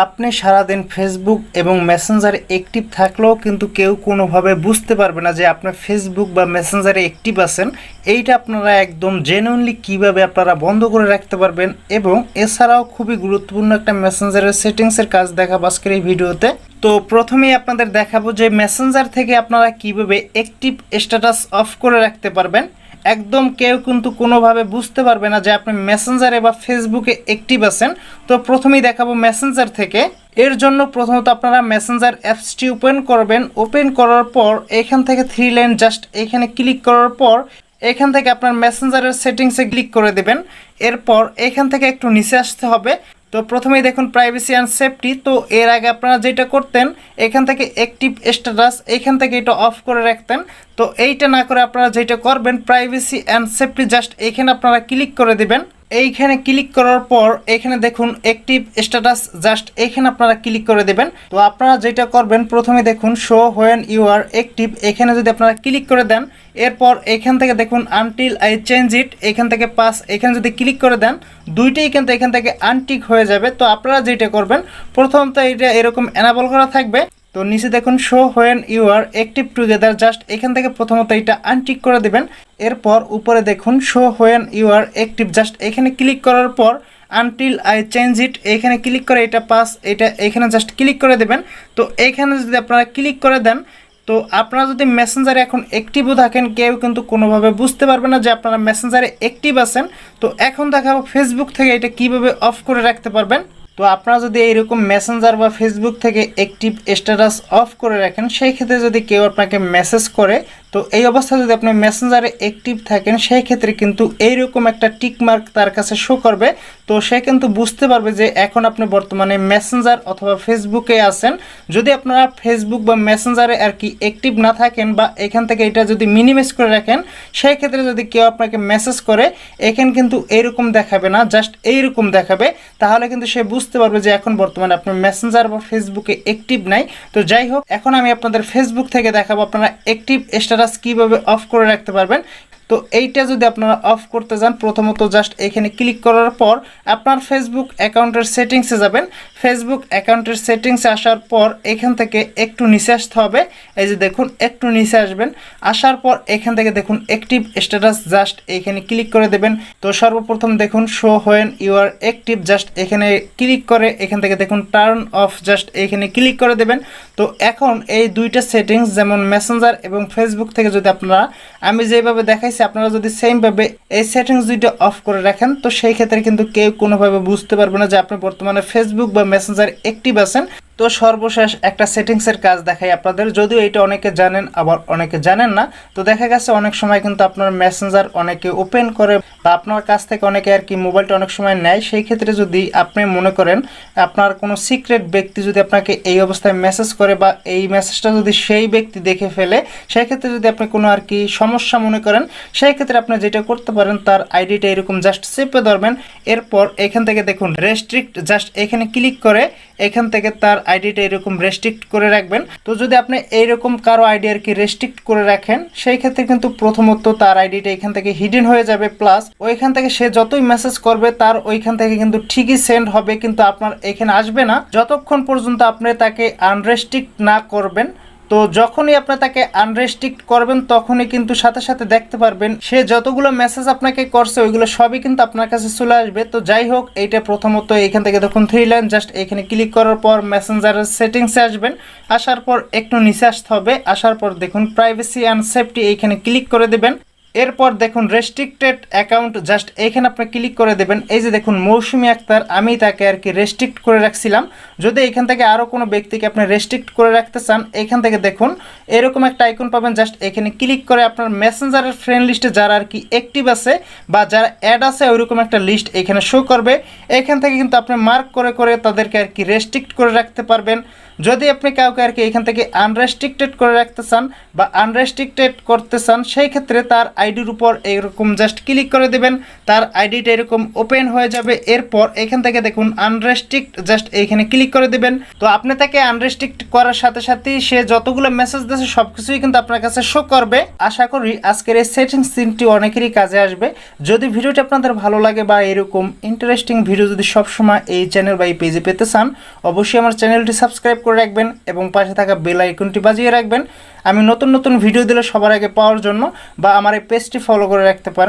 আপনি সারাদিন ফেসবুক এবং মেসেঞ্জারে অ্যাক্টিভ থাকলেও কিন্তু কেউ কোনোভাবে বুঝতে পারবে না যে আপনি ফেসবুক বা মেসেঞ্জারে অ্যাক্টিভ আছেন। এইটা আপনারা একদম জেনুইনলি কিভাবে আপনারা বন্ধ করে রাখতে পারবেন এবং এছাড়াও খুবই গুরুত্বপূর্ণ একটা মেসেঞ্জারের সেটিংসের কাজ দেখাবো আজকের এই ভিডিওতে। তো প্রথমেই আপনাদের দেখাবো যে মেসেঞ্জার থেকে আপনারা কিভাবে অ্যাক্টিভ স্ট্যাটাস অফ করে রাখতে পারবেন। একদম কেউ কিন্তু কোনোভাবে বুঝতে পারবে না যে আপনি মেসেঞ্জারে বা ফেসবুকে অ্যাক্টিভ আছেন। তো প্রথমেই দেখাবো মেসেঞ্জার থেকে। এর জন্য প্রথমত আপনারা মেসেঞ্জার অ্যাপসটি ওপেন করবেন। ওপেন করার পর এখান থেকে 3 লাইন জাস্ট এখানে ক্লিক করার পর এখান থেকে আপনার মেসেঞ্জারের সেটিংসে ক্লিক করে দেবেন। এরপর এখান থেকে একটু নিচে আসতে হবে। তো প্রথমেই দেখুন প্রাইভেসি অ্যান্ড সেফটি। তো এর আগে আপনারা যেটা করতেন এখান থেকে অ্যাক্টিভ স্ট্যাটাস এখান থেকে এটা অফ করে রাখতেন। তো এইটা না করে আপনারা যেটা করবেন প্রাইভেসি অ্যান্ড সেফটি জাস্ট এখানে আপনারা ক্লিক করে দিবেন। এইখানে ক্লিক করার পর এখানে দেখুন অ্যাক্টিভ স্ট্যাটাস জাস্ট এখানে আপনারা ক্লিক করে দেবেন। তো আপনারা যেটা করবেন প্রথমে দেখুন show when you are active এখানে যদি আপনারা ক্লিক করে দেন, এরপর এখান থেকে দেখুন আনটিল আই চেঞ্জ ইট এখান থেকে পাস এখানে যদি ক্লিক করে দেন দুইটাই কিন্তু এখান থেকে আনটিক হয়ে যাবে। তো আপনারা যেটা করবেন প্রথমত এটা এরকম এনাবল করা থাকবে। তো নিচে দেখুন show when you are active together just এখান থেকে প্রথমত এটা আনটিক করে দিবেন। এরপর উপরে দেখুন show when you are active just এখানে ক্লিক করার পর আনটিল আই চেঞ্জ ইট এখানে ক্লিক করে এটা পাস এটা এখানে জাস্ট ক্লিক করে দেবেন। তো এখানে যদি আপনারা ক্লিক করে দেন তো আপনারা যদি মেসেঞ্জারে এখন অ্যাক্টিভও থাকেন কেউ কিন্তু কোনোভাবে বুঝতে পারবে না যে আপনারা মেসেঞ্জারে অ্যাক্টিভ আছেন। তো এখন দেখাবো ফেসবুক থেকে এটা কিভাবে অফ করে রাখতে পারবেন। তো আপনারা যদি এইরকম মেসেঞ্জার বা ফেসবুক থেকে অ্যাক্টিভ স্ট্যাটাস অফ করে রাখেন সেই ক্ষেত্রে যদি কেউ আপনাকে মেসেজ করে তো এই অবস্থায় যদি আপনি মেসেঞ্জারে অ্যাক্টিভ থাকেন সেই ক্ষেত্রে কিন্তু এইরকম একটা টিক মার্ক তার কাছে শো করবে। তো সে কিন্তু বুঝতে পারবে যে এখন আপনি বর্তমানে মেসেঞ্জার অথবা ফেসবুকে আছেন। যদি আপনারা ফেসবুক বা মেসেঞ্জারে আর কি অ্যাক্টিভ না থাকেন বা এখান থেকে এটা যদি মিনিমাইজ করে রাখেন সেই ক্ষেত্রে যদি কেউ আপনাকে মেসেজ করে এখানে কিন্তু এইরকম দেখাবে না, জাস্ট এইরকম দেখাবে। তাহলে কিন্তু সে বুঝতে পারবে যে এখন বর্তমানে আপনি মেসেঞ্জার বা ফেসবুকে অ্যাক্টিভ নাই। তো যাই হোক এখন আমি আপনাদের ফেসবুক থেকে দেখাবো আপনারা অ্যাক্টিভ স্ট্যাটাস কিভাবে অফ করে রাখতে পারবেন। তো এইটা যদি আপনারা অফ করতে যান প্রথমত জাস্ট এখানে ক্লিক করার পর আপনার ফেসবুক অ্যাকাউন্টের সেটিংসে যাবেন। ফেসবুক অ্যাকাউন্টের সেটিংসে আসার পর এখান থেকে একটু নিচে আসতে হবে। এই যে দেখুন একটু নিচে আসবেন, আসার পর এখান থেকে দেখুন অ্যাক্টিভ স্ট্যাটাস জাস্ট এখানে ক্লিক করে দেবেন। তো সর্বপ্রথম দেখুন show when you are active just এখানে ক্লিক করে এখান থেকে দেখুন টার্ন অফ জাস্ট এখানে ক্লিক করে দেবেন। তো এখন এই দুইটা সেটিংস যেমন মেসেঞ্জার এবং ফেসবুক থেকে যদি আপনারা আমি যেভাবে দেখাইছি আপনারা যদি সেমভাবে এই সেটিংস দুইটা অফ করে রাখেন তো সেই ক্ষেত্রে কিন্তু কেউ কোনোভাবে বুঝতে পারবে না যে আপনি বর্তমানে ফেসবুক বা মেসেঞ্জার অ্যাক্টিভ আছেন। তো সর্বশেষ একটা সেটিংসের কাজ দেখাই আপনাদের, যদিও এটা অনেকে জানেন আবার অনেকে জানেন না। তো দেখা গেছে অনেক সময় কিন্তু আপনার মেসেঞ্জার অনেকে ওপেন করে বা আপনার কাছ থেকে অনেকে আর কি মোবাইলটা অনেক সময় নেয়। সেই ক্ষেত্রে যদি আপনি মনে করেন আপনার কোনো সিক্রেট ব্যক্তি যদি আপনাকে এই অবস্থায় মেসেজ করে বা এই মেসেজটা যদি সেই ব্যক্তি দেখে ফেলে সেই ক্ষেত্রে যদি আপনি কোনো আর কি সমস্যা মনে করেন সেই ক্ষেত্রে আপনি যেটা করতে পারেন তার আইডিটা এরকম জাস্ট চেপে ধরবেন। এরপর এখান থেকে দেখুন রেস্ট্রিক্ট জাস্ট এখানে ক্লিক করে এখান থেকে তার আইডিটা এরকম রেস্ট্রিক্ট করে রাখবেন। তো যদি আপনি এইরকম কারো আইডি আর কি রেস্ট্রিক্ট করে রাখেন সেই ক্ষেত্রে কিন্তু প্রথমত তার আইডিটা এখান থেকে হিডেন হয়ে যাবে, প্লাস ওইখান থেকে সে যতই মেসেজ করবে তার ওইখান থেকে কিন্তু ঠিকই সেন্ড হবে কিন্তু আপনার এখানে আসবে না যতক্ষণ পর্যন্ত আপনি তাকে আনরেস্ট্রিক্ট না করবেন। তো যখনই আপনি তাকে আনরেস্ট্রিক্ট করবেন তখনই কিন্তু সাথে সাথে দেখতে পারবেন সে যতগুলো মেসেজ আপনাকে করছে ওইগুলো সবই কিন্তু আপনার কাছে চলে আসবে। তো যাই হোক এইটা প্রথমত এখান থেকে দেখুন 3 লাইন জাস্ট এখানে ক্লিক করার পর মেসেঞ্জারের সেটিংসে আসবেন। আসার পর একটু নিচে আসতে হবে, আসার পর দেখুন প্রাইভেসি অ্যান্ড সেফটি এইখানে ক্লিক করে দেবেন। এরপর দেখুন রেস্ট্রিক্টেড অ্যাকাউন্ট জাস্ট এখানে আপনি ক্লিক করে দেবেন। এই যে দেখুন মৌসুমী আক্তার আমি তাকে আর কি রেস্ট্রিক্ট করে রাখছিলাম। যদি এখান থেকে আরও কোনো ব্যক্তিকে আপনি রেস্ট্রিক্ট করে রাখতে চান এখান থেকে দেখুন এরকম একটা আইকন পাবেন, জাস্ট এখানে ক্লিক করে আপনার মেসেঞ্জারের ফ্রেন্ড লিস্টে যারা আর কি অ্যাক্টিভ আছে বা যারা অ্যাড আছে ওইরকম একটা লিস্ট এখানে শো করবে। এখান থেকে কিন্তু আপনি মার্ক করে করে তাদেরকে আর কি রেস্ট্রিক্ট করে রাখতে পারবেন। যদি আপনি কাউকে আর কি এখান থেকে আনরেস্ট্রিক্টেড করে রাখতে চান বা আনরেস্ট্রিক্টেড করতে চান সেই ক্ষেত্রে তার আইডির উপর এরকম জাস্ট ক্লিক করে দেবেন, তার আইডিটা এরকম ওপেন হয়ে যাবে। এরপর এখান থেকে দেখুন আনরেস্ট্রিক্ট, জাস্ট এইখানে ক্লিক করে দেবেন। তো আপনি তাকে আনরেস্ট্রিক্ট করার সাথে সাথেই সে যতগুলো মেসেজ দিয়েছে সব কিছুই কিন্তু আপনার কাছে শো করবে। আশা করি আজকের এই সেটিংস তিনটি অনেকেরই কাজে আসবে। যদি ভিডিওটি আপনাদের ভালো লাগে বা এরকম ইন্টারেস্টিং ভিডিও যদি সবসময় এই চ্যানেল বা এই পেজে পেতে চান, অবশ্যই আমার চ্যানেলটি সাবস্ক্রাইব করে রাখবেন এবং পাশে থাকা বেল আইকনটি বাজিয়ে রাখবেন। আমি নতুন নতুন ভিডিও দিলে সবার আগে পাওয়ার জন্য, বা আমার এই পেজটি ফলো করে রাখতে পারেন।